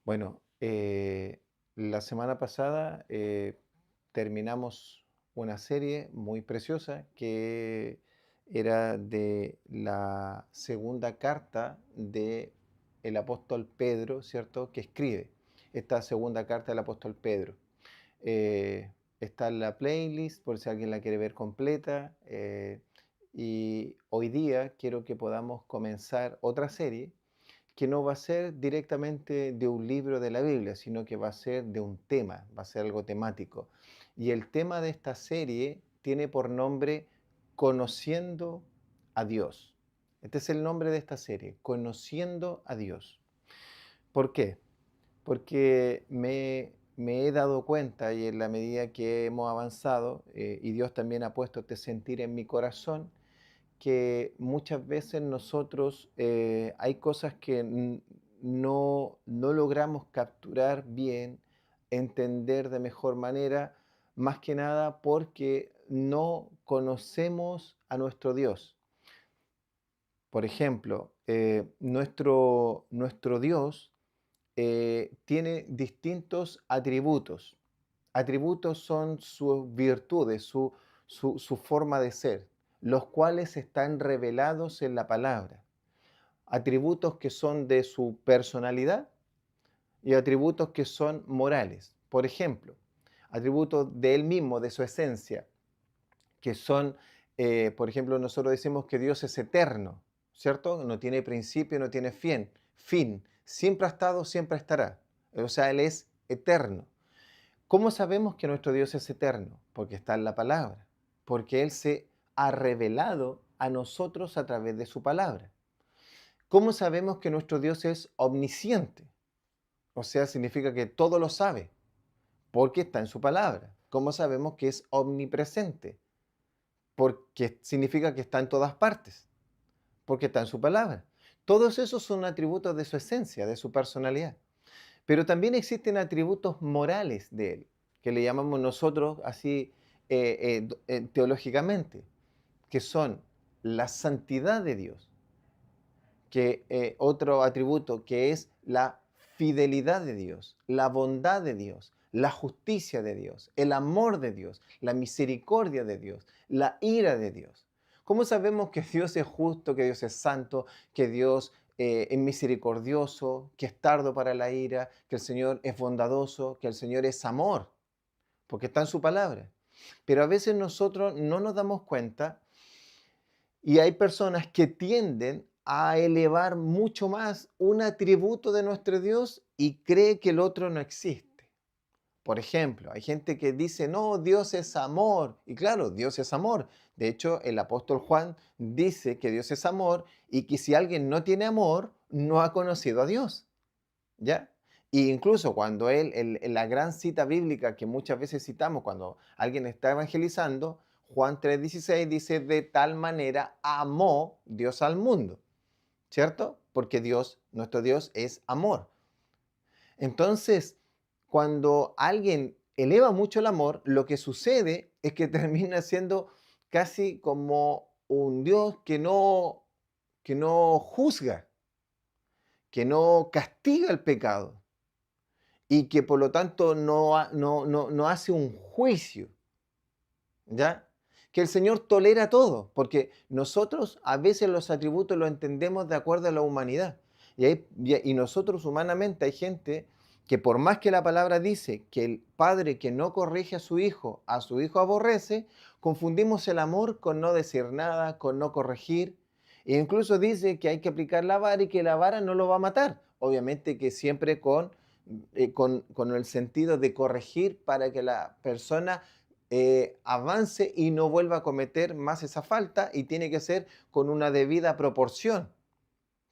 Bueno, la semana pasada terminamos una serie muy preciosa que era de la segunda carta de el apóstol Pedro, ¿cierto? Que escribe esta segunda carta del apóstol Pedro. Está en la playlist por si alguien la quiere ver completa. Y hoy día quiero que podamos comenzar otra serie que no va a ser directamente de un libro de la Biblia, sino que va a ser de un tema, va a ser algo temático. Y el tema de esta serie tiene por nombre Conociendo a Dios. Este es el nombre de esta serie, Conociendo a Dios. ¿Por qué? Porque me he dado cuenta y en la medida que hemos avanzado, y Dios también ha puesto este sentir en mi corazón, que muchas veces nosotros hay cosas que no logramos capturar bien, entender de mejor manera, más que nada porque no conocemos a nuestro Dios. Por ejemplo, nuestro Dios tiene distintos atributos. Atributos son sus virtudes, su forma de ser, los cuales están revelados en la palabra. Atributos que son de su personalidad y atributos que son morales. Por ejemplo, atributos de él mismo, de su esencia, que son, por ejemplo, nosotros decimos que Dios es eterno, ¿cierto? No tiene principio, no tiene fin. Siempre ha estado, siempre estará. O sea, Él es eterno. ¿Cómo sabemos que nuestro Dios es eterno? Porque está en la palabra, porque Él se ha revelado a nosotros a través de su palabra. ¿Cómo sabemos que nuestro Dios es omnisciente? O sea, significa que todo lo sabe, porque está en su palabra. ¿Cómo sabemos que es omnipresente? Porque significa que está en todas partes, porque está en su palabra. Todos esos son atributos de su esencia, de su personalidad. Pero también existen atributos morales de él, que le llamamos nosotros así teológicamente, que son la santidad de Dios, que otro atributo que es la fidelidad de Dios, la bondad de Dios, la justicia de Dios, el amor de Dios, la misericordia de Dios, la ira de Dios. ¿Cómo sabemos que Dios es justo, que Dios es santo, que Dios es misericordioso, que es tardo para la ira, que el Señor es bondadoso, que el Señor es amor? Porque está en su palabra. Pero a veces nosotros no nos damos cuenta y hay personas que tienden a elevar mucho más un atributo de nuestro Dios y cree que el otro no existe. Por ejemplo, hay gente que dice, no, Dios es amor. Y claro, Dios es amor. De hecho, el apóstol Juan dice que Dios es amor y que si alguien no tiene amor, no ha conocido a Dios. ¿Ya? Y incluso cuando él, en la gran cita bíblica que muchas veces citamos cuando alguien está evangelizando, Juan 3:16 dice, de tal manera amó Dios al mundo, ¿cierto? Porque Dios, nuestro Dios es amor. Entonces, cuando alguien eleva mucho el amor, lo que sucede es que termina siendo casi como un Dios que no juzga, que no castiga el pecado y que por lo tanto no hace un juicio, ¿ya? Que el Señor tolera todo, porque nosotros a veces los atributos los entendemos de acuerdo a la humanidad. Y nosotros humanamente hay gente que por más que la palabra dice que el padre que no corrige a su hijo aborrece, confundimos el amor con no decir nada, con no corregir. E incluso dice que hay que aplicar la vara y que la vara no lo va a matar. Obviamente que siempre con el sentido de corregir para que la persona avance y no vuelva a cometer más esa falta y tiene que ser con una debida proporción,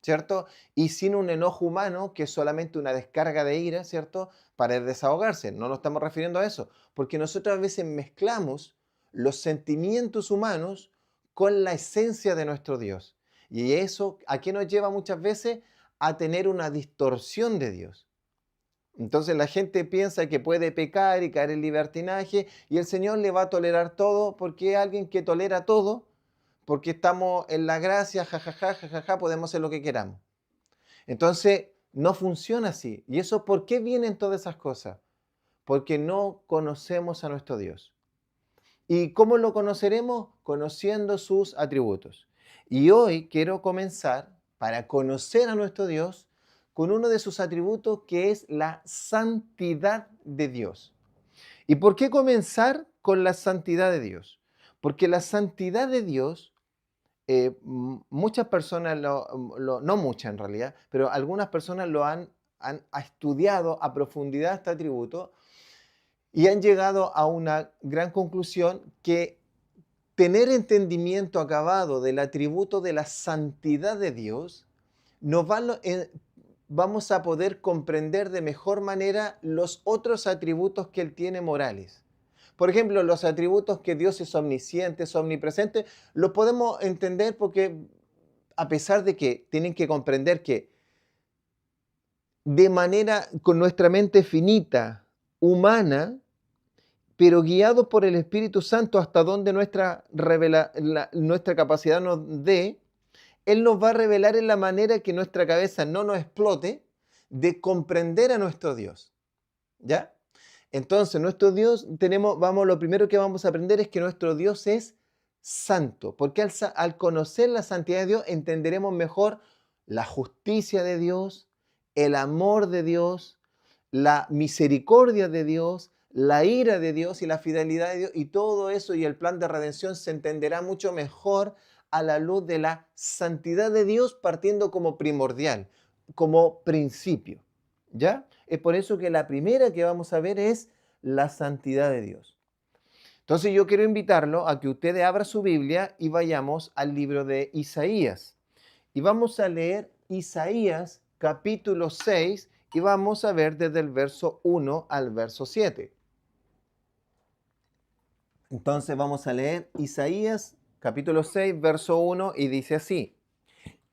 ¿cierto? Y sin un enojo humano que es solamente una descarga de ira, ¿cierto? Para desahogarse. No nos estamos refiriendo a eso, porque nosotros a veces mezclamos los sentimientos humanos con la esencia de nuestro Dios. Y eso, ¿a qué nos lleva muchas veces? A tener una distorsión de Dios. Entonces la gente piensa que puede pecar y caer en libertinaje y el Señor le va a tolerar todo porque es alguien que tolera todo, porque estamos en la gracia, jajaja, jajaja, podemos hacer lo que queramos. Entonces No funciona así. ¿Y eso por qué vienen todas esas cosas? Porque no conocemos a nuestro Dios. ¿Y cómo lo conoceremos? Conociendo sus atributos. Y hoy quiero comenzar para conocer a nuestro Dios con uno de sus atributos que es la santidad de Dios. ¿Y por qué comenzar con la santidad de Dios? Porque la santidad de Dios, muchas personas, no muchas en realidad, pero algunas personas lo han estudiado a profundidad este atributo y han llegado a una gran conclusión que tener entendimiento acabado del atributo de la santidad de Dios, nos va, vamos a poder comprender de mejor manera los otros atributos que Él tiene morales. Por ejemplo, los atributos que Dios es omnisciente, es omnipresente, los podemos entender porque a pesar de que tienen que comprender que de manera con nuestra mente finita, humana, pero guiados por el Espíritu Santo hasta donde nuestra capacidad nos dé, Él nos va a revelar en la manera que nuestra cabeza no nos explote de comprender a nuestro Dios. ¿Ya? Entonces, nuestro Dios, lo primero que vamos a aprender es que nuestro Dios es santo, porque al conocer la santidad de Dios entenderemos mejor la justicia de Dios, el amor de Dios, la misericordia de Dios, la ira de Dios y la fidelidad de Dios, y todo eso y el plan de redención se entenderá mucho mejor a la luz de la santidad de Dios partiendo como primordial, como principio. ¿Ya? Es por eso que la primera que vamos a ver es la santidad de Dios. Entonces yo quiero invitarlo a que usted abra su Biblia y vayamos al libro de Isaías. Y vamos a leer Isaías capítulo 6 y vamos a ver desde el verso 1 al verso 7. Entonces vamos a leer Isaías capítulo 6, verso 1 y dice así: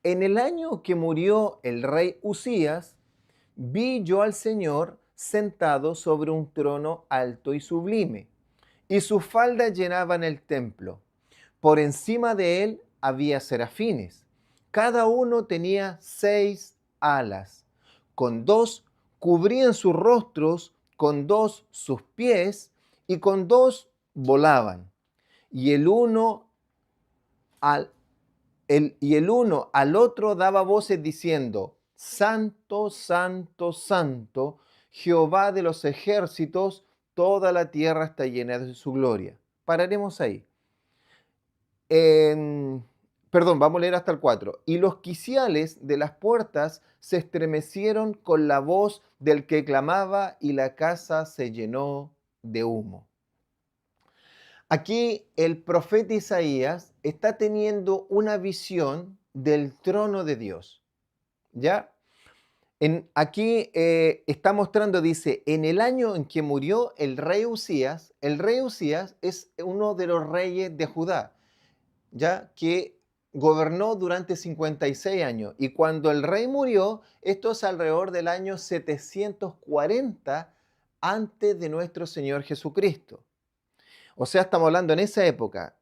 En el año que murió el rey Usías, vi yo al Señor sentado sobre un trono alto y sublime, y sus faldas llenaban el templo. Por encima de él había serafines. Cada uno tenía 6 alas. Con 2 cubrían sus rostros, con 2 sus pies, y con 2 volaban. Y al, el uno al otro daba voces diciendo: Santo, Santo, Santo, Jehová de los ejércitos, toda la tierra está llena de su gloria. Pararemos ahí. Perdón, vamos a leer hasta el 4. Y los quiciales de las puertas se estremecieron con la voz del que clamaba, y la casa se llenó de humo. Aquí el profeta Isaías está teniendo una visión del trono de Dios. ¿Ya? Aquí está mostrando, dice, en el año en que murió el rey Usías es uno de los reyes de Judá, ¿ya? Que gobernó durante 56 años. Y cuando el rey murió, esto es alrededor del año 740 antes de nuestro Señor Jesucristo. O sea, estamos hablando en esa época.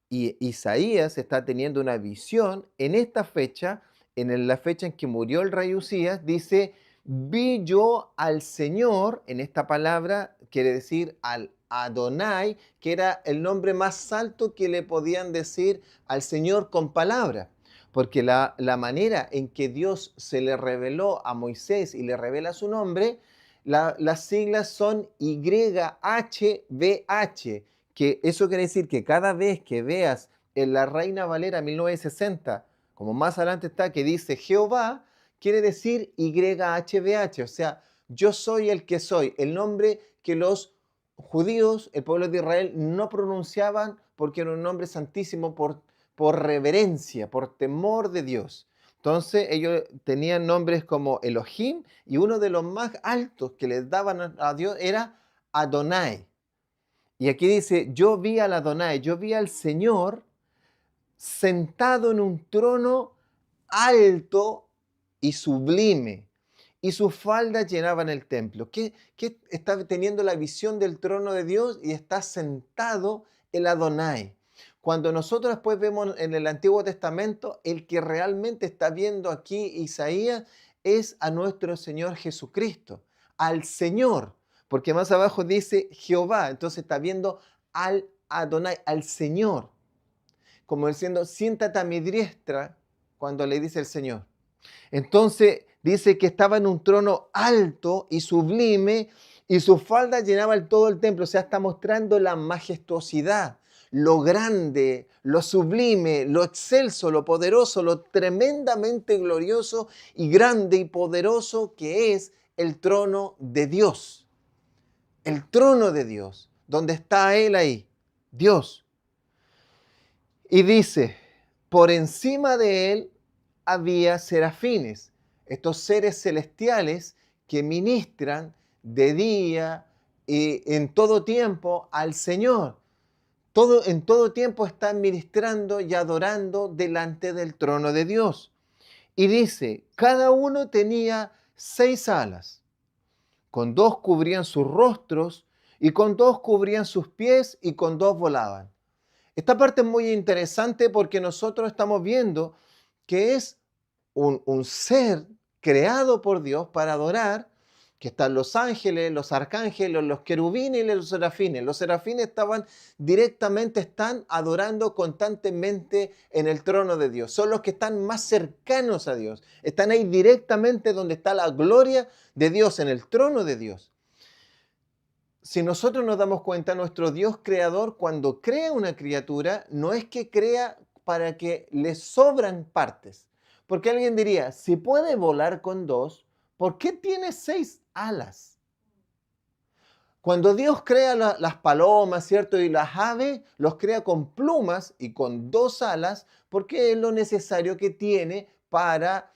Y Isaías está teniendo una visión en esta fecha, en la fecha en que murió el rey Usías, dice: vi yo al Señor. En esta palabra quiere decir al Adonai, que era el nombre más alto que le podían decir al Señor con palabras. Porque la manera en que Dios se le reveló a Moisés y le revela su nombre, las siglas son YHWH, que eso quiere decir que cada vez que veas en la Reina Valera 1960, como más adelante está, que dice Jehová, quiere decir YHWH, o sea, yo soy el que soy, el nombre que los judíos, el pueblo de Israel, no pronunciaban porque era un nombre santísimo por reverencia, por temor de Dios. Entonces ellos tenían nombres como Elohim, y uno de los más altos que les daban a Dios era Adonai. Y aquí dice: yo vi al Adonai, yo vi al Señor sentado en un trono alto y sublime, y sus faldas llenaban el templo. ¿Qué está teniendo la visión del trono de Dios? Y está sentado el Adonai. Cuando nosotros después vemos en el Antiguo Testamento, el que realmente está viendo aquí Isaías es a nuestro Señor Jesucristo, al Señor, porque más abajo dice Jehová, entonces está viendo al Adonai, al Señor, como diciendo, siéntate a mi diestra cuando le dice el Señor. Entonces dice que estaba en un trono alto y sublime y sus faldas llenaban todo el templo. O sea, está mostrando la majestuosidad, lo grande, lo sublime, lo excelso, lo poderoso, lo tremendamente glorioso y grande y poderoso que es el trono de Dios. El trono de Dios, donde está Él ahí, Dios. Y dice, por encima de Él había serafines, estos seres celestiales que ministran de día y en todo tiempo al Señor. En todo tiempo están ministrando y adorando delante del trono de Dios. Y dice, cada uno tenía 6 alas, con 2 cubrían sus rostros y con 2 cubrían sus pies y con 2 volaban. Esta parte es muy interesante porque nosotros estamos viendo que es un ser creado por Dios para adorar, que están los ángeles, los arcángeles, los querubines y los serafines. Los serafines están adorando constantemente en el trono de Dios. Son los que están más cercanos a Dios. Están ahí directamente donde está la gloria de Dios, en el trono de Dios. Si nosotros nos damos cuenta, nuestro Dios creador, cuando crea una criatura, no es que crea para que le sobran partes. Porque alguien diría, si puede volar con 2, ¿por qué tiene 6 alas? Cuando Dios crea las palomas, ¿cierto? Y las aves, los crea con plumas y con 2 alas, porque es lo necesario que tiene para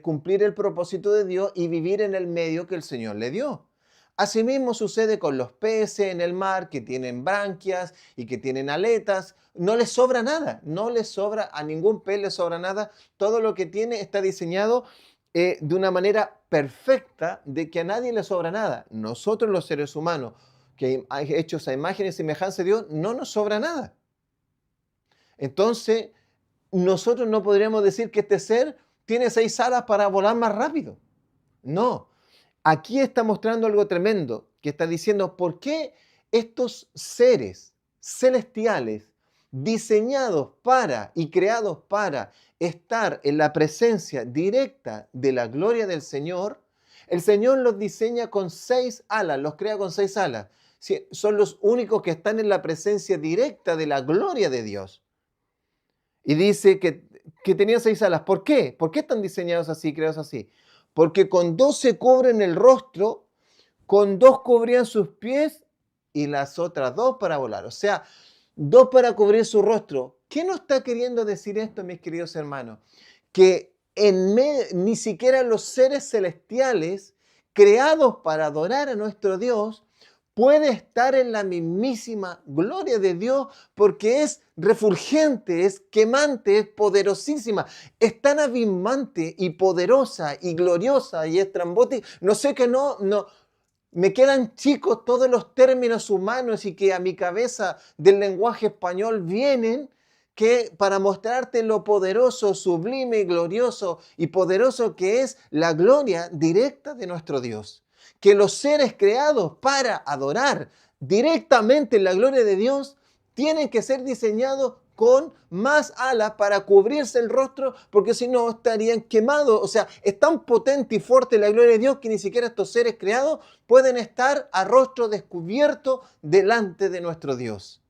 cumplir el propósito de Dios y vivir en el medio que el Señor le dio. Asimismo sucede con los peces en el mar que tienen branquias y que tienen aletas. No les sobra nada, no les sobra, a ningún pez le sobra nada. Todo lo que tiene está diseñado de una manera perfecta de que a nadie le sobra nada. Nosotros los seres humanos, que hay hechos a imagen y semejanza de Dios, no nos sobra nada. Entonces, nosotros no podríamos decir que este ser tiene 6 alas para volar más rápido. No. Aquí está mostrando algo tremendo, que está diciendo por qué estos seres celestiales diseñados para y creados para estar en la presencia directa de la gloria del Señor, el Señor los diseña con 6 alas, los crea con 6 alas. Sí, son los únicos que están en la presencia directa de la gloria de Dios. Y dice que tenían 6 alas. ¿Por qué? ¿Por qué están diseñados así, creados así? Porque con 2 se cubren el rostro, con 2 cubrían sus pies y las otras 2 para volar. O sea, 2 para cubrir su rostro. ¿Qué nos está queriendo decir esto, mis queridos hermanos? Que ni siquiera los seres celestiales creados para adorar a nuestro Dios puede estar en la mismísima gloria de Dios porque es refulgente, es quemante, es poderosísima, es tan abismante y poderosa y gloriosa y estrambótica. No sé que no, me quedan chicos todos los términos humanos y que a mi cabeza del lenguaje español vienen que para mostrarte lo poderoso, sublime y glorioso y poderoso que es la gloria directa de nuestro Dios. Que los seres creados para adorar directamente la gloria de Dios tienen que ser diseñados con más alas para cubrirse el rostro, porque si no estarían quemados. O sea, es tan potente y fuerte la gloria de Dios que ni siquiera estos seres creados pueden estar a rostro descubierto delante de nuestro Dios.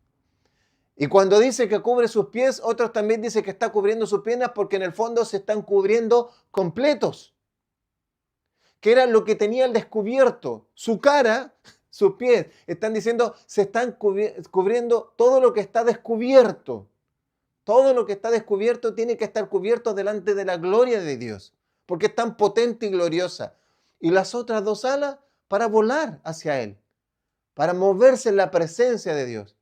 Y cuando dice que cubre sus pies, otros también dicen que está cubriendo sus piernas porque en el fondo se están cubriendo completos, que era lo que tenía al descubierto, su cara, sus pies. Están diciendo, se están cubriendo todo lo que está descubierto. Todo lo que está descubierto tiene que estar cubierto delante de la gloria de Dios, porque es tan potente y gloriosa. Y las otras 2 alas para volar hacia Él, para moverse en la presencia de Dios.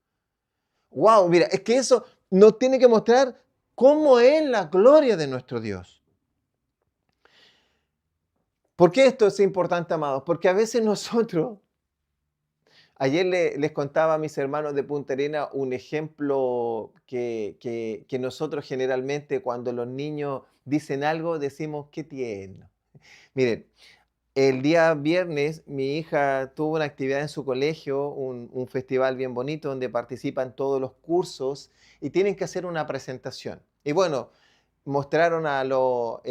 Wow, mira, es que eso nos tiene que mostrar cómo es la gloria de nuestro Dios. ¿Por qué esto es importante, amados? Porque a veces nosotros, ayer les contaba a mis hermanos de Punta Arenas un ejemplo que nosotros generalmente cuando los niños dicen algo decimos qué tierno. Miren, el día viernes mi hija tuvo una actividad en su colegio, un festival bien bonito donde participan todos los cursos y tienen que hacer una presentación. Y bueno, mostraron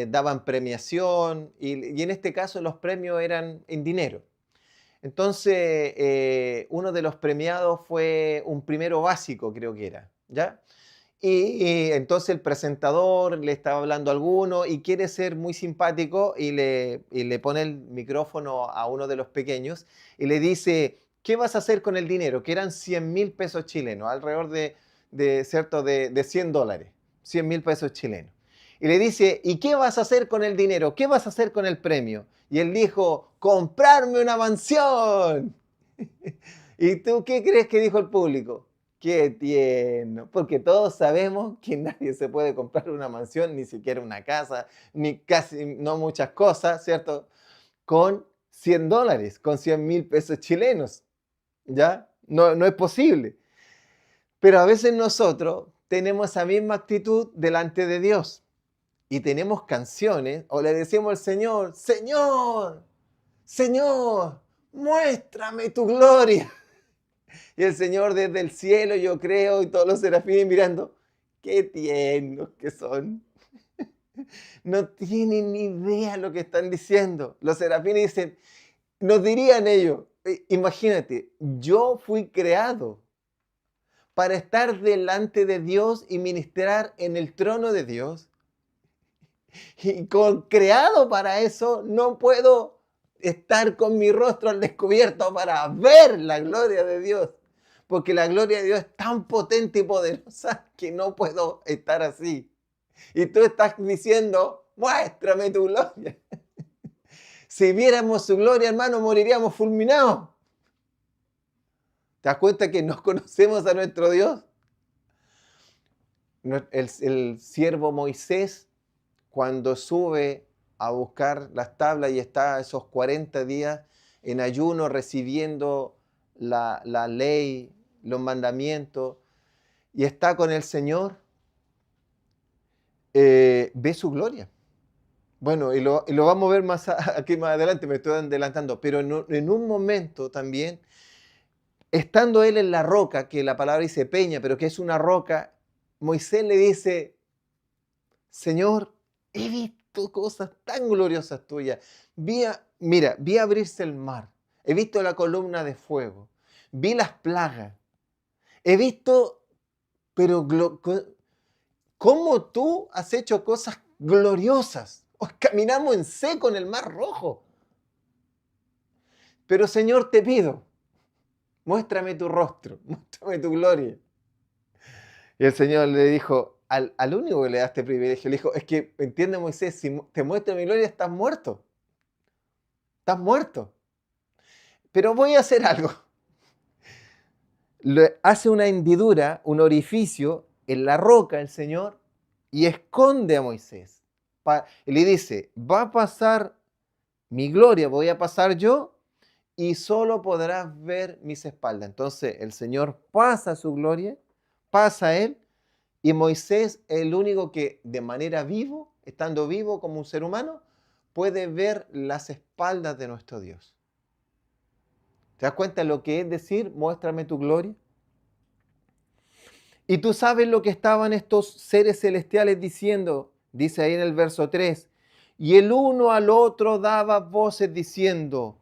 daban premiación y en este caso los premios eran en dinero. Entonces, uno de los premiados fue un primero básico, creo que era, ¿ya? Y entonces el presentador le estaba hablando a alguno y quiere ser muy simpático y le pone el micrófono a uno de los pequeños y le dice, ¿qué vas a hacer con el dinero? Que eran 100.000 pesos chilenos, alrededor ¿cierto? De $100, 100.000 pesos chilenos. Y le dice, ¿y qué vas a hacer con el dinero? ¿Qué vas a hacer con el premio? Y él dijo, comprarme una mansión. ¿Y tú qué crees que dijo el público? Qué tierno, porque todos sabemos que nadie se puede comprar una mansión, ni siquiera una casa, ni casi, no muchas cosas, ¿cierto? Con $100, con 100.000 pesos chilenos, ¿ya? No, no es posible. Pero a veces nosotros tenemos esa misma actitud delante de Dios y tenemos canciones o le decimos al Señor, Señor, Señor, muéstrame tu gloria. Y el Señor desde el cielo, yo creo, y todos los serafines mirando, qué tiernos que son. No tienen ni idea lo que están diciendo. Los serafines dicen, nos dirían ellos, imagínate, yo fui creado para estar delante de Dios y ministrar en el trono de Dios. Y creado para eso, no puedo estar con mi rostro al descubierto para ver la gloria de Dios. Porque la gloria de Dios es tan potente y poderosa que no puedo estar así. Y tú estás diciendo, muéstrame tu gloria. Si viéramos su gloria, hermano, moriríamos fulminados. ¿Te das cuenta que no conocemos a nuestro Dios? El siervo Moisés, cuando sube a buscar las tablas y está esos 40 días en ayuno recibiendo la ley, los mandamientos, y está con el Señor, ve su gloria. Bueno, y lo vamos a ver aquí más adelante, me estoy adelantando, pero en un momento también, estando él en la roca, que la palabra dice peña, pero que es una roca, Moisés le dice, Señor, he visto cosas tan gloriosas tuyas. Vi abrirse el mar, he visto la columna de fuego, vi las plagas, he visto, pero ¿cómo tú has hecho cosas gloriosas? Caminamos en seco en el mar rojo. Pero Señor, te pido, muéstrame tu rostro, muéstrame tu gloria. Y el Señor le dijo, al único que le da este privilegio, le dijo, es que, entiende Moisés, si te muestro mi gloria, estás muerto. Estás muerto. Pero voy a hacer algo. Le hace una hendidura, un orificio en la roca el Señor y esconde a Moisés. Y le dice, va a pasar mi gloria, voy a pasar yo y solo podrás ver mis espaldas. Entonces el Señor pasa su gloria, pasa a él, y Moisés es el único que de manera vivo, estando vivo como un ser humano, puede ver las espaldas de nuestro Dios. ¿Te das cuenta de lo que es decir, muéstrame tu gloria? Y tú sabes lo que estaban estos seres celestiales diciendo, dice ahí en el verso 3, y el uno al otro daba voces diciendo,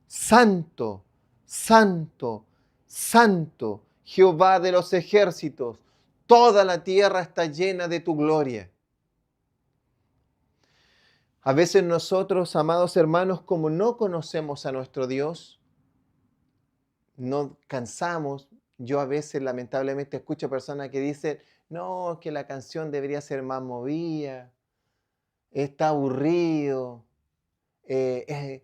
Santo, Santo, Santo, Jehová de los ejércitos, toda la tierra está llena de tu gloria. A veces nosotros, amados hermanos, como no conocemos a nuestro Dios, no cansamos. Yo a veces lamentablemente escucho personas que dicen, no, que la canción debería ser más movida, está aburrido, es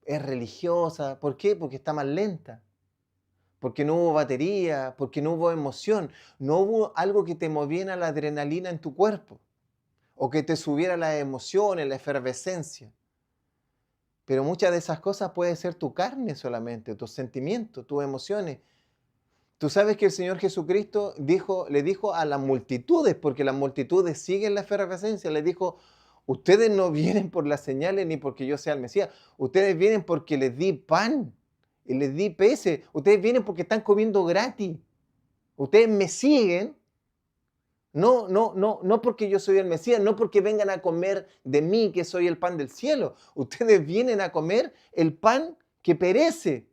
religiosa. ¿Por qué? Porque está más lenta, porque no hubo batería, porque no hubo emoción, no hubo algo que te moviera la adrenalina en tu cuerpo o que te subiera las emociones, la efervescencia. Pero muchas de esas cosas puede ser tu carne solamente, tus sentimientos, tus emociones. Tú sabes que el Señor Jesucristo le dijo a las multitudes, porque las multitudes siguen la efervescencia, le dijo, Ustedes no vienen por las señales ni porque yo sea el Mesías. Ustedes vienen porque les di pan y les di peces. Ustedes vienen porque están comiendo gratis. Ustedes me siguen. No porque yo soy el Mesías, no porque vengan a comer de mí, que soy el pan del cielo. Ustedes vienen a comer el pan que perece.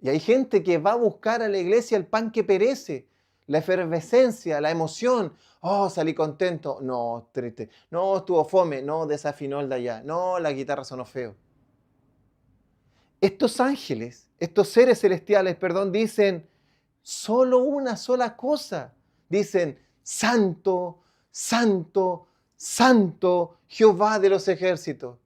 Y hay gente que va a buscar a la iglesia el pan que perece, la efervescencia, la emoción. Oh, salí contento. No, triste. No, estuvo fome. No, desafinó el de allá. No, la guitarra sonó feo. Estos ángeles, estos seres celestiales, perdón, dicen solo una sola cosa. Dicen, Santo, Santo, Santo, Jehová de los ejércitos.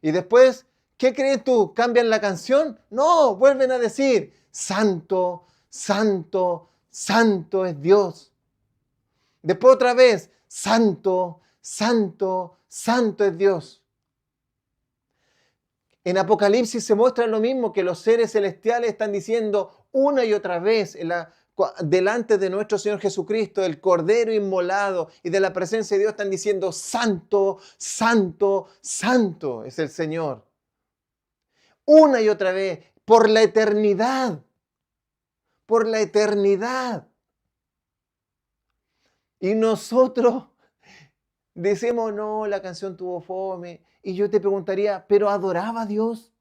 Y después, ¿qué crees tú? ¿Cambian la canción? No, vuelven a decir, Santo, Santo, Santo es Dios. Después otra vez, Santo, Santo, Santo es Dios. En Apocalipsis se muestra lo mismo, que los seres celestiales están diciendo una y otra vez delante de nuestro Señor Jesucristo, el Cordero inmolado, y de la presencia de Dios están diciendo, Santo, Santo, Santo es el Señor. Una y otra vez, por la eternidad, por la eternidad. Y nosotros decimos, no, la canción tuvo fome. Y yo te preguntaría, ¿pero adoraba a Dios?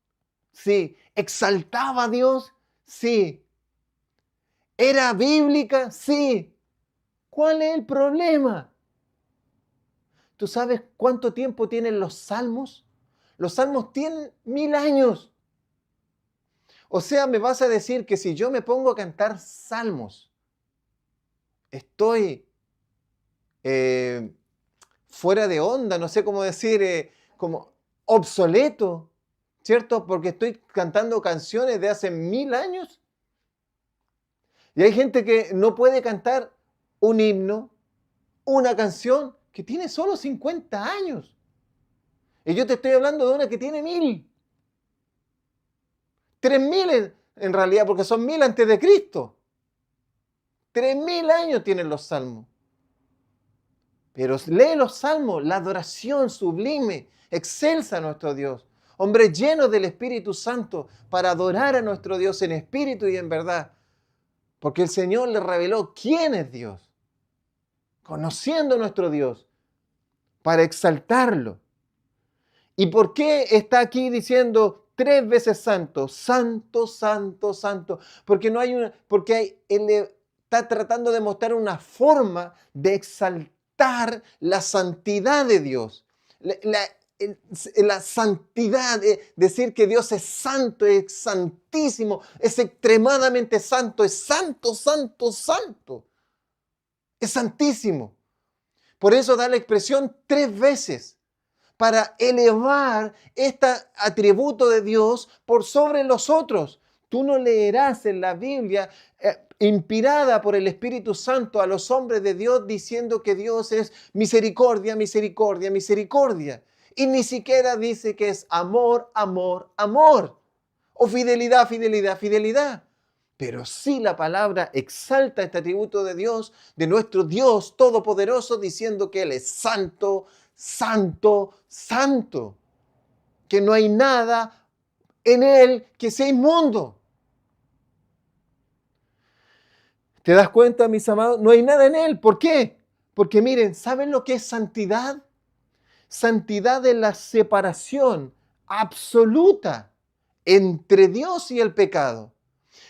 Sí. ¿Exaltaba a Dios? Sí. ¿Era bíblica? Sí. ¿Cuál es el problema? ¿Tú sabes cuánto tiempo tienen los salmos? Los salmos tienen 1000 años. O sea, me vas a decir que si yo me pongo a cantar salmos, estoy fuera de onda, no sé cómo decir, como obsoleto, ¿cierto? Porque estoy cantando canciones de hace 1000 años. Y hay gente que no puede cantar un himno, una canción que tiene solo 50 años. Y yo te estoy hablando de una que tiene 1000. 3000 en realidad, porque son 1000 antes de Cristo. 3000 años tienen los salmos. Pero lee los salmos, la adoración sublime, excelsa a nuestro Dios. Hombres llenos del Espíritu Santo para adorar a nuestro Dios en espíritu y en verdad. Porque el Señor le reveló quién es Dios. Conociendo a nuestro Dios para exaltarlo. ¿Y por qué está aquí diciendo 3 veces santo? Santo, santo, santo. Porque él está tratando de mostrar una forma de exaltar la santidad de Dios. La santidad, decir que Dios es santo, es santísimo, es extremadamente santo, es santo, santo, santo. Es santísimo. Por eso da la expresión 3 veces, para elevar este atributo de Dios por sobre los otros. Tú no leerás en la Biblia inspirada por el Espíritu Santo a los hombres de Dios diciendo que Dios es misericordia, misericordia, misericordia. Y ni siquiera dice que es amor, amor, amor. O fidelidad, fidelidad, fidelidad. Pero sí la palabra exalta este atributo de Dios, de nuestro Dios todopoderoso, diciendo que Él es santo, santo, santo. Que no hay nada en Él que sea inmundo. ¿Te das cuenta, mis amados? No hay nada en Él. ¿Por qué? Porque miren, ¿saben lo que es santidad? Santidad es la separación absoluta entre Dios y el pecado.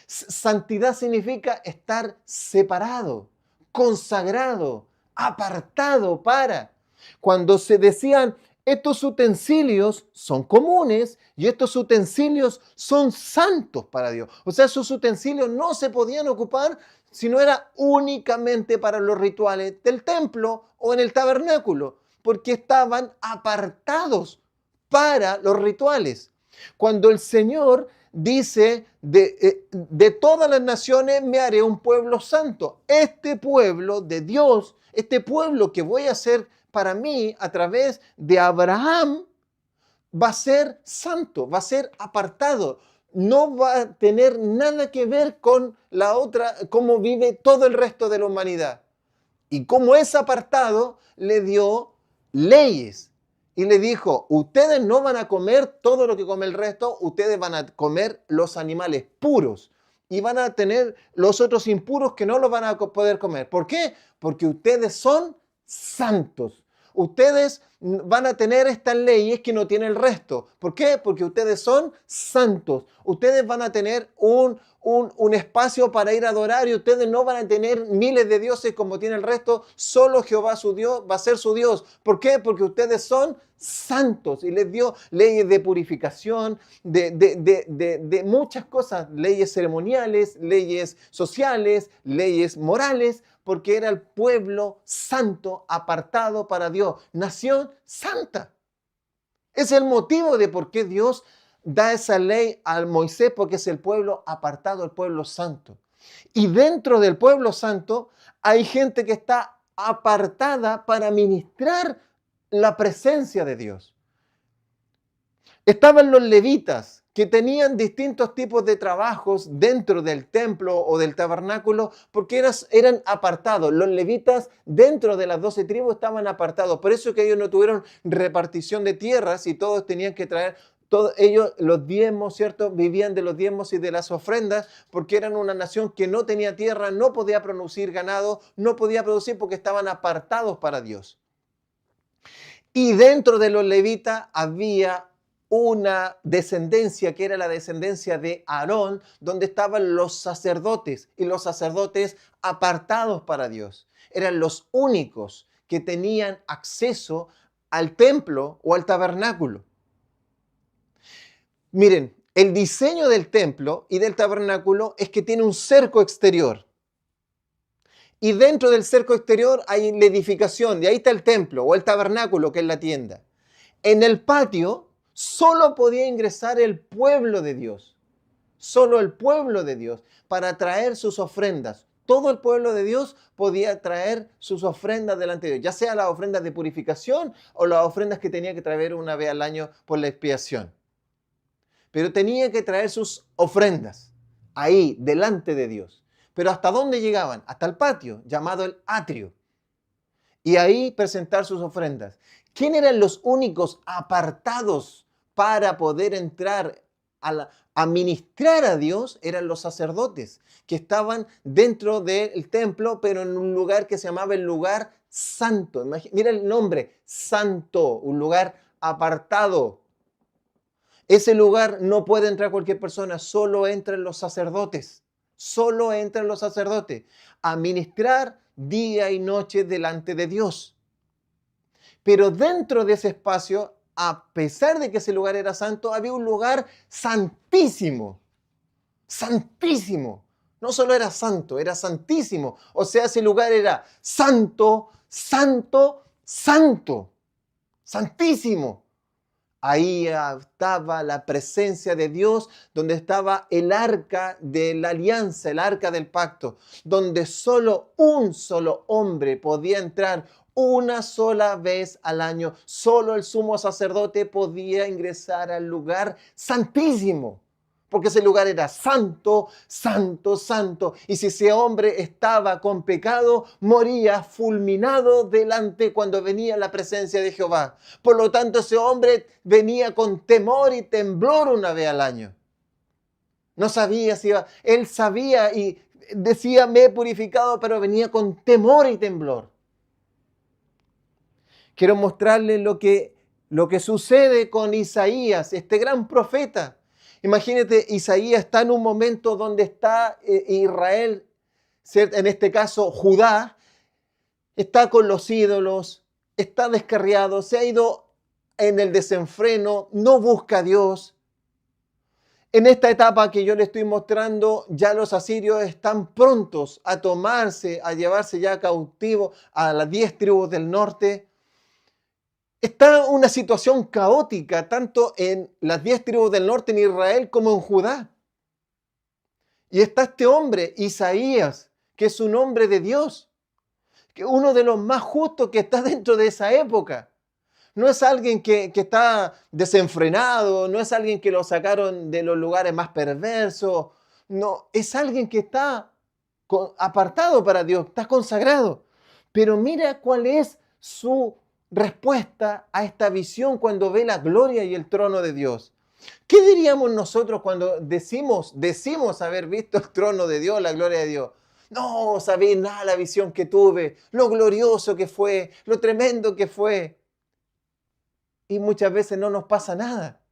Santidad significa estar separado, consagrado, apartado para. Cuando se decían, estos utensilios son comunes y estos utensilios son santos para Dios. O sea, sus utensilios no se podían ocupar si no era únicamente para los rituales del templo o en el tabernáculo, porque estaban apartados para los rituales. Cuando el Señor dice, de todas las naciones me haré un pueblo santo. Este pueblo de Dios, este pueblo que voy a hacer para mí a través de Abraham, va a ser santo, va a ser apartado. No va a tener nada que ver con la otra, cómo vive todo el resto de la humanidad. Y como es apartado, le dio leyes. Y le dijo, ustedes no van a comer todo lo que come el resto, ustedes van a comer los animales puros. Y van a tener los otros impuros que no los van a poder comer. ¿Por qué? Porque ustedes son santos. Ustedes van a tener estas leyes que no tiene el resto. ¿Por qué? Porque ustedes son santos. Ustedes van a tener un espacio para ir a adorar y ustedes no van a tener miles de dioses como tiene el resto. Solo Jehová su Dios va a ser su Dios. ¿Por qué? Porque ustedes son santos y les dio leyes de purificación, de muchas cosas, leyes ceremoniales, leyes sociales, leyes morales, porque era el pueblo santo apartado para Dios, nación santa. Es el motivo de por qué Dios da esa ley a Moisés, porque es el pueblo apartado, el pueblo santo. Y dentro del pueblo santo hay gente que está apartada para ministrar la presencia de Dios. Estaban los levitas, que tenían distintos tipos de trabajos dentro del templo o del tabernáculo, porque eran apartados. Los levitas dentro de las 12 tribus estaban apartados. Por eso que ellos no tuvieron repartición de tierras y todos tenían que traer, todos ellos los diezmos, ¿cierto? Vivían de los diezmos y de las ofrendas, porque eran una nación que no tenía tierra, no podía producir ganado, no podía producir porque estaban apartados para Dios. Y dentro de los levitas había una descendencia que era la descendencia de Aarón, donde estaban los sacerdotes y los sacerdotes apartados para Dios. Eran los únicos que tenían acceso al templo o al tabernáculo. Miren, el diseño del templo y del tabernáculo es que tiene un cerco exterior. Y dentro del cerco exterior hay la edificación, y ahí está el templo o el tabernáculo, que es la tienda. En el patio solo podía ingresar el pueblo de Dios, solo el pueblo de Dios, para traer sus ofrendas. Todo el pueblo de Dios podía traer sus ofrendas delante de Dios, ya sea las ofrendas de purificación o las ofrendas que tenía que traer una vez al año por la expiación. Pero tenía que traer sus ofrendas ahí, delante de Dios. Pero ¿hasta dónde llegaban? Hasta el patio, llamado el atrio. Y ahí presentar sus ofrendas. ¿Quién eran los únicos apartados para poder entrar a ministrar a Dios? Eran los sacerdotes, que estaban dentro del templo, pero en un lugar que se llamaba el lugar santo. Mira el nombre, santo, un lugar apartado. Ese lugar no puede entrar cualquier persona, solo entran los sacerdotes. Solo entran los sacerdotes a ministrar día y noche delante de Dios. Pero dentro de ese espacio, a pesar de que ese lugar era santo, había un lugar santísimo. Santísimo. No solo era santo, era santísimo. O sea, ese lugar era santo, santo, santo. Santísimo. Ahí estaba la presencia de Dios, donde estaba el arca de la alianza, el arca del pacto, donde solo un solo hombre podía entrar una sola vez al año. Solo el sumo sacerdote podía ingresar al lugar santísimo, porque ese lugar era santo, santo, santo. Y si ese hombre estaba con pecado, moría fulminado delante cuando venía la presencia de Jehová. Por lo tanto, ese hombre venía con temor y temblor una vez al año. No sabía si iba, él sabía y decía, me he purificado, pero venía con temor y temblor. Quiero mostrarles lo que sucede con Isaías, este gran profeta. Imagínate, Isaías está en un momento donde está Israel, en este caso Judá, está con los ídolos, está descarriado, se ha ido en el desenfreno, no busca a Dios. En esta etapa que yo le estoy mostrando, ya los asirios están prontos a tomarse, a llevarse ya cautivo a las 10 tribus del norte. Está una situación caótica tanto en las 10 tribus del norte en Israel como en Judá. Y está este hombre, Isaías, que es un hombre de Dios, que es uno de los más justos que está dentro de esa época. No es alguien que está desenfrenado, no es alguien que lo sacaron de los lugares más perversos, no, es alguien que está apartado para Dios, está consagrado. Pero mira cuál es su respuesta a esta visión cuando ve la gloria y el trono de Dios. ¿Qué diríamos nosotros cuando decimos haber visto el trono de Dios, la gloria de Dios? No sabéis nada la visión que tuve, lo glorioso que fue, lo tremendo que fue. Y muchas veces no nos pasa nada.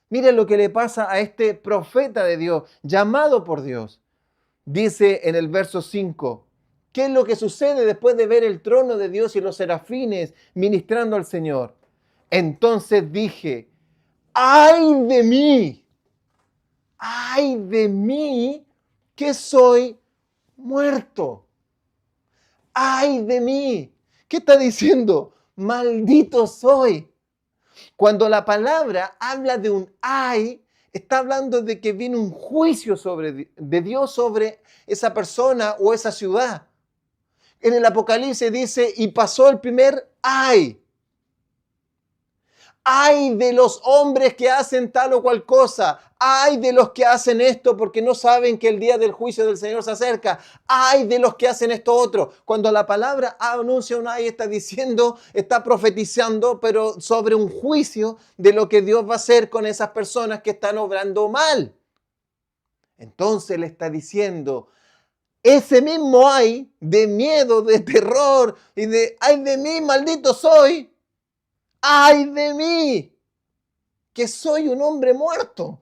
Miren lo que le pasa a este profeta de Dios, llamado por Dios. Dice en el verso 5, ¿qué es lo que sucede después de ver el trono de Dios y los serafines ministrando al Señor? Entonces dije, ¡ay de mí, que soy muerto! ¡Ay de mí! ¿Qué está diciendo? ¡Maldito soy! Cuando la palabra habla de un ay, está hablando de que viene un juicio de Dios sobre esa persona o esa ciudad. En el Apocalipsis dice, y pasó el primer ay. Ay de los hombres que hacen tal o cual cosa. Ay de los que hacen esto porque no saben que el día del juicio del Señor se acerca. Ay de los que hacen esto otro. Cuando la palabra anuncia un ay, está diciendo, está profetizando, pero sobre un juicio de lo que Dios va a hacer con esas personas que están obrando mal. Entonces le está diciendo, ese mismo ay de miedo, de terror y de ay de mí, maldito soy. ¡Ay de mí! Que soy un hombre muerto.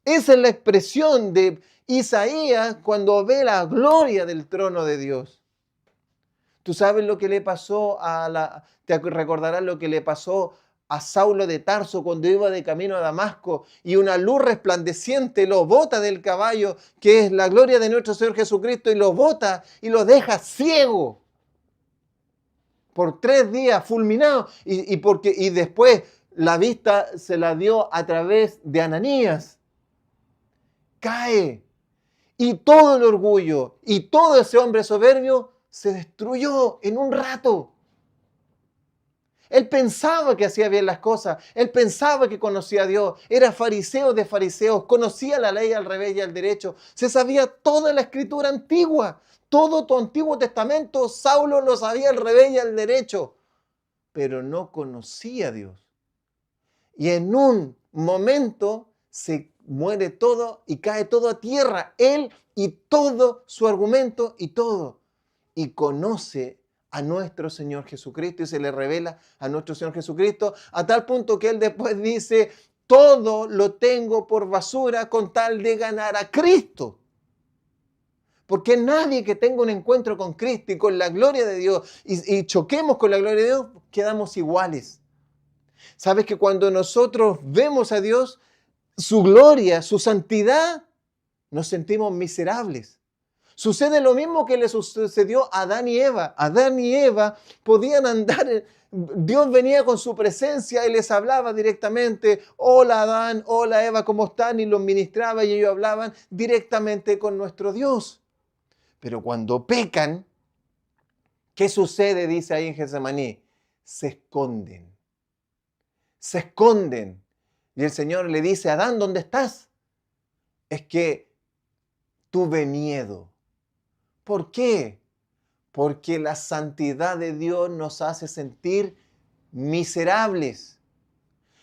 Esa es la expresión de Isaías cuando ve la gloria del trono de Dios. Tú sabes lo que le pasó te recordarás lo que le pasó a Saulo de Tarso cuando iba de camino a Damasco y una luz resplandeciente lo bota del caballo, que es la gloria de nuestro Señor Jesucristo, y lo bota y lo deja ciego. Por 3 días fulminado y después la vista se la dio a través de Ananías. Cae y todo el orgullo y todo ese hombre soberbio se destruyó en un rato. Él pensaba que hacía bien las cosas, él pensaba que conocía a Dios, era fariseo de fariseos, conocía la ley al revés y al derecho, se sabía toda la escritura antigua. Todo tu Antiguo Testamento, Saulo lo sabía al revés y al derecho, pero no conocía a Dios. Y en un momento se muere todo y cae todo a tierra, él y todo su argumento y todo. Y conoce a nuestro Señor Jesucristo y se le revela a nuestro Señor Jesucristo a tal punto que él después dice, todo lo tengo por basura con tal de ganar a Cristo. Porque nadie que tenga un encuentro con Cristo y con la gloria de Dios y choquemos con la gloria de Dios, quedamos iguales. ¿Sabes que cuando nosotros vemos a Dios, su gloria, su santidad, nos sentimos miserables? Sucede lo mismo que le sucedió a Adán y Eva. Adán y Eva podían andar, Dios venía con su presencia y les hablaba directamente. Hola Adán, hola Eva, ¿cómo están? Y los ministraba y ellos hablaban directamente con nuestro Dios. Pero cuando pecan, ¿qué sucede? Dice ahí en Getsemaní. Se esconden. Se esconden. Y el Señor le dice, Adán, ¿dónde estás? Es que tuve miedo. ¿Por qué? Porque la santidad de Dios nos hace sentir miserables.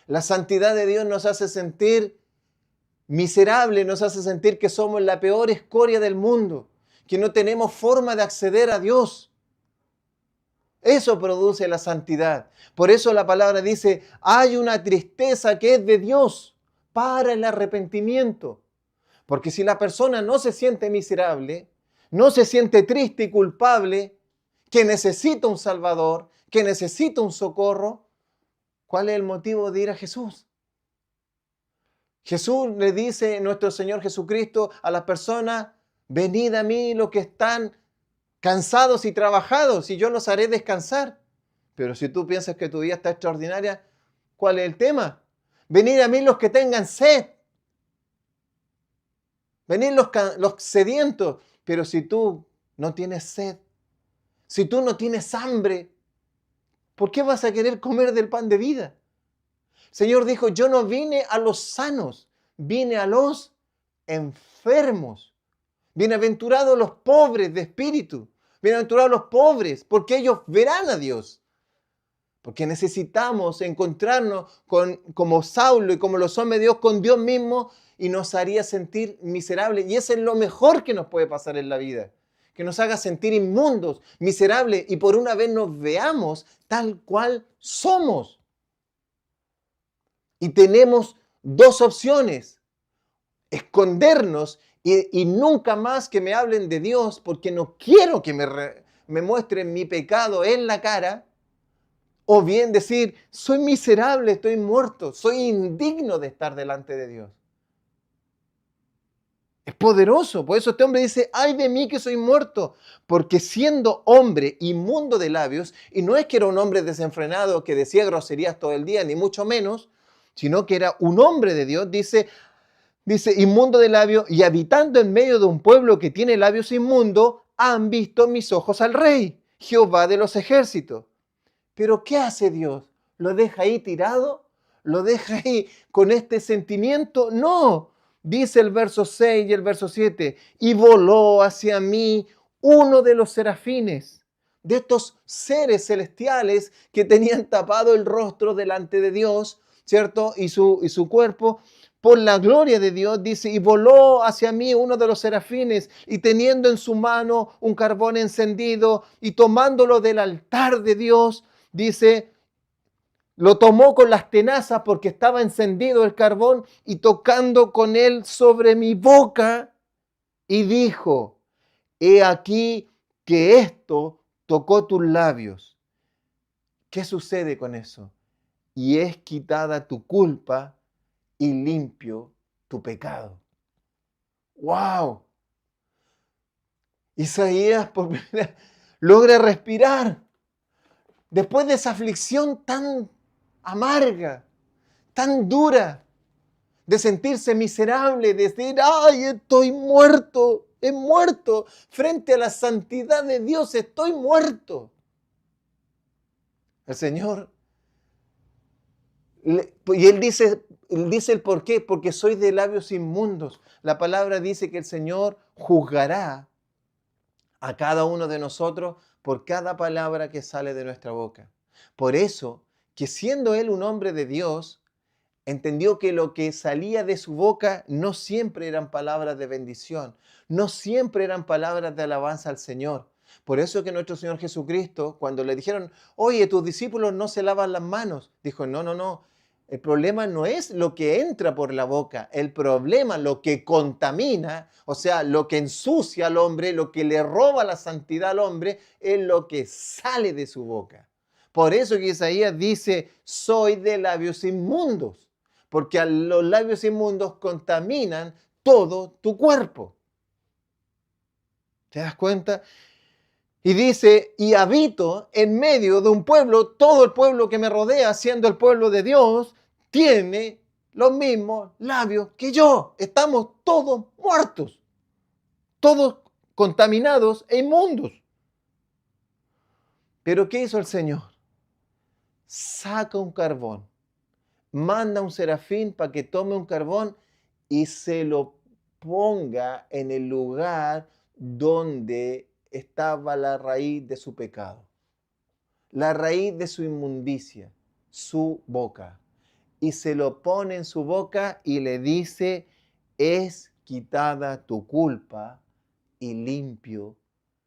La santidad de Dios nos hace sentir miserables, nos hace sentir que somos la peor escoria del mundo, que no tenemos forma de acceder a Dios. Eso produce la santidad. Por eso la palabra dice, hay una tristeza que es de Dios para el arrepentimiento. Porque si la persona no se siente miserable, no se siente triste y culpable, que necesita un Salvador, que necesita un socorro, ¿cuál es el motivo de ir a Jesús? Jesús le dice, nuestro Señor Jesucristo, a las personas, venid a mí los que están cansados y trabajados, y yo los haré descansar. Pero si tú piensas que tu vida está extraordinaria, ¿cuál es el tema? Venid a mí los que tengan sed. Venid los sedientos. Pero si tú no tienes sed, si tú no tienes hambre, ¿por qué vas a querer comer del pan de vida? El Señor dijo, yo no vine a los sanos, vine a los enfermos. Bienaventurados los pobres de espíritu. Bienaventurados los pobres, porque ellos verán a Dios. Porque necesitamos encontrarnos como Saulo y como los hombres de Dios con Dios mismo y nos haría sentir miserables. Y eso es lo mejor que nos puede pasar en la vida. Que nos haga sentir inmundos, miserables y por una vez nos veamos tal cual somos. Y tenemos dos opciones. Escondernos y nunca más que me hablen de Dios porque no quiero que me muestren mi pecado en la cara. O bien decir, soy miserable, estoy muerto, soy indigno de estar delante de Dios. Es poderoso, por eso este hombre dice, ay de mí que soy muerto, porque siendo hombre inmundo de labios, y no es que era un hombre desenfrenado que decía groserías todo el día, ni mucho menos, sino que era un hombre de Dios, dice inmundo de labios, y habitando en medio de un pueblo que tiene labios inmundos, han visto mis ojos al Rey, Jehová de los ejércitos. Pero ¿qué hace Dios? ¿Lo deja ahí tirado? ¿Lo deja ahí con este sentimiento? No. Dice el verso 6 y el verso 7, y voló hacia mí uno de los serafines, de estos seres celestiales que tenían tapado el rostro delante de Dios, ¿cierto? Y su cuerpo, por la gloria de Dios, dice, y voló hacia mí uno de los serafines, y teniendo en su mano un carbón encendido, y tomándolo del altar de Dios, dice, lo tomó con las tenazas porque estaba encendido el carbón y tocando con él sobre mi boca y dijo, he aquí que esto tocó tus labios. ¿Qué sucede con eso? Y es quitada tu culpa y limpio tu pecado. ¡Wow! Isaías por primera vez logra respirar después de esa aflicción tan amarga, tan dura, de sentirse miserable, de decir, ay, estoy muerto, he muerto, frente a la santidad de Dios, estoy muerto. El Señor, y Él dice el por qué, porque soy de labios inmundos. La palabra dice que el Señor juzgará a cada uno de nosotros por cada palabra que sale de nuestra boca. Por eso, que siendo Él un hombre de Dios, entendió que lo que salía de su boca no siempre eran palabras de bendición, no siempre eran palabras de alabanza al Señor. Por eso que nuestro Señor Jesucristo, cuando le dijeron, oye, tus discípulos no se lavan las manos, dijo, no, no, no. El problema no es lo que entra por la boca, el problema, lo que contamina, o sea, lo que ensucia al hombre, lo que le roba la santidad al hombre, es lo que sale de su boca. Por eso que Isaías dice, soy de labios inmundos, porque a los labios inmundos contaminan todo tu cuerpo. ¿Te das cuenta? Y dice, y habito en medio de un pueblo, todo el pueblo que me rodea, siendo el pueblo de Dios, tiene los mismos labios que yo. Estamos todos muertos, todos contaminados e inmundos. Pero ¿qué hizo el Señor? Saca un carbón, manda a un serafín para que tome un carbón y se lo ponga en el lugar donde estaba la raíz de su pecado, la raíz de su inmundicia, su boca. Y se lo pone en su boca y le dice, es quitada tu culpa y limpio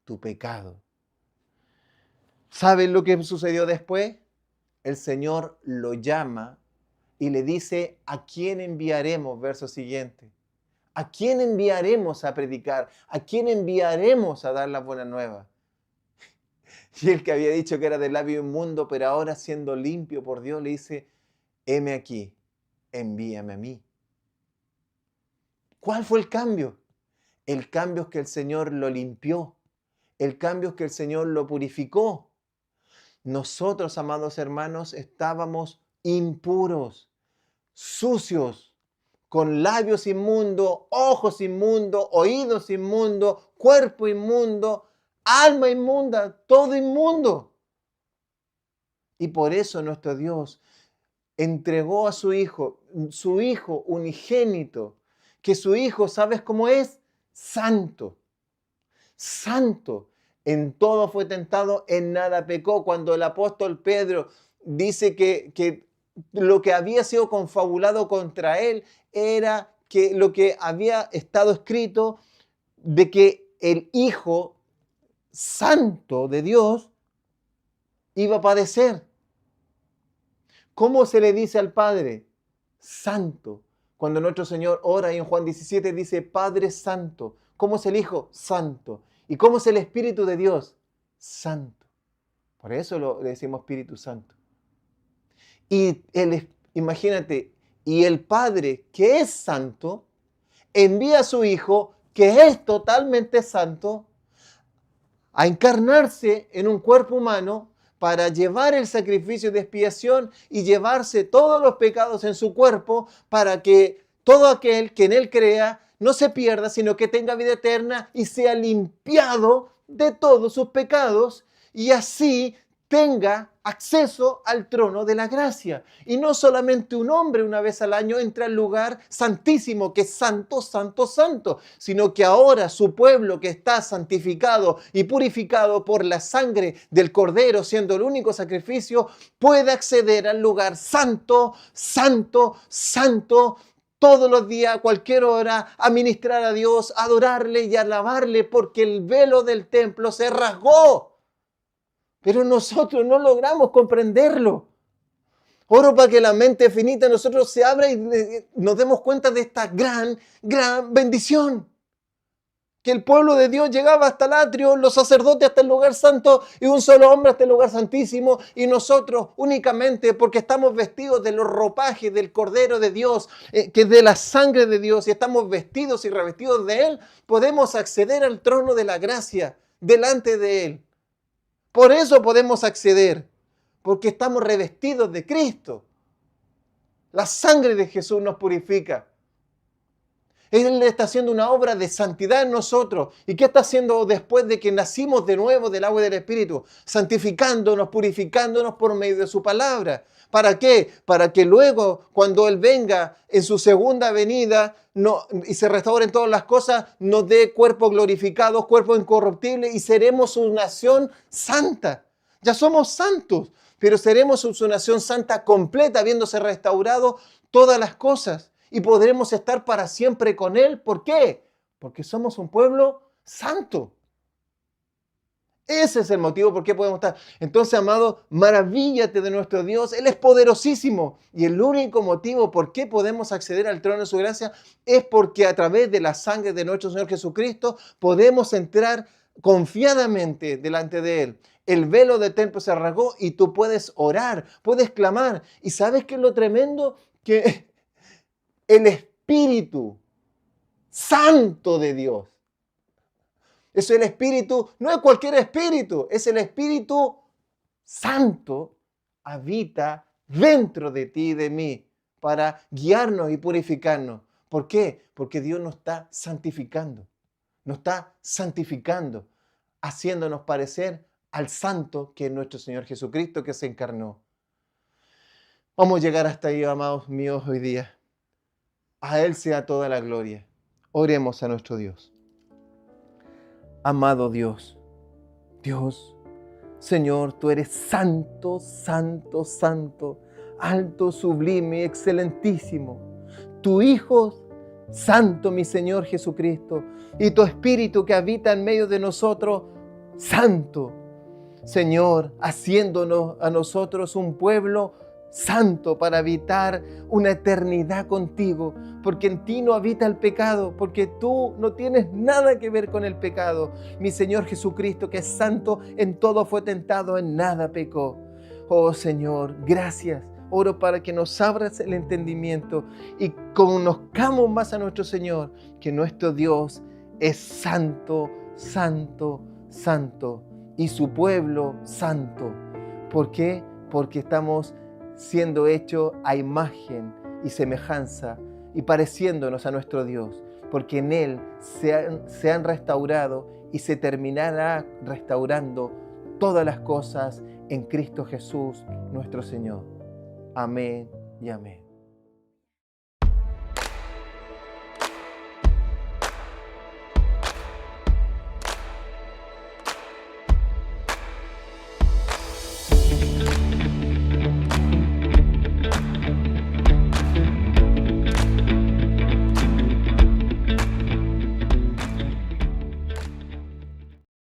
tu pecado. ¿Saben lo que sucedió después? El Señor lo llama y le dice, ¿a quién enviaremos? Verso siguiente. ¿A quién enviaremos a predicar? ¿A quién enviaremos a dar la buena nueva? Y el que había dicho que era de labio inmundo, pero ahora siendo limpio por Dios, le dice, heme aquí, envíame a mí. ¿Cuál fue el cambio? El cambio es que el Señor lo limpió. El cambio es que el Señor lo purificó. Nosotros, amados hermanos, estábamos impuros, sucios, con labios inmundos, ojos inmundos, oídos inmundos, cuerpo inmundo, alma inmunda, todo inmundo. Y por eso nuestro Dios entregó a su Hijo unigénito, que su Hijo, ¿sabes cómo es? Santo, santo, en todo fue tentado, en nada pecó. Cuando el apóstol Pedro dice que lo que había sido confabulado contra él era que lo que había estado escrito de que el Hijo Santo de Dios iba a padecer. ¿Cómo se le dice al Padre? Santo. Cuando nuestro Señor ora y en Juan 17 dice Padre Santo. ¿Cómo es el Hijo? Santo. ¿Y cómo es el Espíritu de Dios? Santo. Por eso le decimos Espíritu Santo. Y imagínate, y el Padre que es santo, envía a su Hijo que es totalmente santo a encarnarse en un cuerpo humano para llevar el sacrificio de expiación y llevarse todos los pecados en su cuerpo para que todo aquel que en él crea no se pierda, sino que tenga vida eterna y sea limpiado de todos sus pecados y así tenga acceso al trono de la gracia. Y no solamente un hombre una vez al año entra al lugar santísimo, que es santo, santo, santo, sino que ahora su pueblo que está santificado y purificado por la sangre del Cordero, siendo el único sacrificio, puede acceder al lugar santo, santo, santo, todos los días, a cualquier hora, a ministrar a Dios, a adorarle y a alabarle, porque el velo del templo se rasgó. Pero nosotros no logramos comprenderlo. Oro para que la mente finita de nosotros se abra y nos demos cuenta de esta gran, gran bendición. Que el pueblo de Dios llegaba hasta el atrio, los sacerdotes hasta el lugar santo y un solo hombre hasta el lugar santísimo. Y nosotros únicamente porque estamos vestidos de los ropajes del Cordero de Dios, que es de la sangre de Dios y estamos vestidos y revestidos de Él, podemos acceder al trono de la gracia delante de Él. Por eso podemos acceder, porque estamos revestidos de Cristo. La sangre de Jesús nos purifica. Él está haciendo una obra de santidad en nosotros. ¿Y qué está haciendo después de que nacimos de nuevo del agua y del Espíritu? Santificándonos, purificándonos por medio de su palabra. ¿Para qué? Para que luego, cuando Él venga en su segunda venida y se restauren todas las cosas, nos dé cuerpos glorificados, cuerpos incorruptibles y seremos su nación santa. Ya somos santos, pero seremos su nación santa completa, habiéndose restaurado todas las cosas. Y podremos estar para siempre con Él. ¿Por qué? Porque somos un pueblo santo. Ese es el motivo por qué podemos estar. Entonces, amado, maravíllate de nuestro Dios. Él es poderosísimo. Y el único motivo por qué podemos acceder al trono de su gracia es porque a través de la sangre de nuestro Señor Jesucristo podemos entrar confiadamente delante de Él. El velo del templo se rasgó y tú puedes orar, puedes clamar. ¿Y sabes qué es lo tremendo? Que el Espíritu Santo de Dios, es el Espíritu, no es cualquier Espíritu, es el Espíritu Santo, habita dentro de ti y de mí para guiarnos y purificarnos. ¿Por qué? Porque Dios nos está santificando, haciéndonos parecer al Santo que es nuestro Señor Jesucristo que se encarnó. Vamos a llegar hasta ahí, amados míos, hoy día. A Él sea toda la gloria. Oremos a nuestro Dios. Amado Dios, Señor, tú eres santo, santo, santo, alto, sublime, excelentísimo. Tu Hijo santo, mi Señor Jesucristo, y tu Espíritu que habita en medio de nosotros, santo. Señor, haciéndonos a nosotros un pueblo santo para habitar una eternidad contigo, porque en ti no habita el pecado, porque tú no tienes nada que ver con el pecado. Mi Señor Jesucristo, que es santo, en todo fue tentado, en nada pecó. Oh Señor, gracias. Oro para que nos abras el entendimiento y conozcamos más a nuestro Señor, que nuestro Dios es santo, santo, santo, y su pueblo santo. ¿Por qué? Porque estamos siendo hechos a imagen y semejanza y pareciéndonos a nuestro Dios, porque en Él se han restaurado y se terminará restaurando todas las cosas en Cristo Jesús, nuestro Señor. Amén y amén.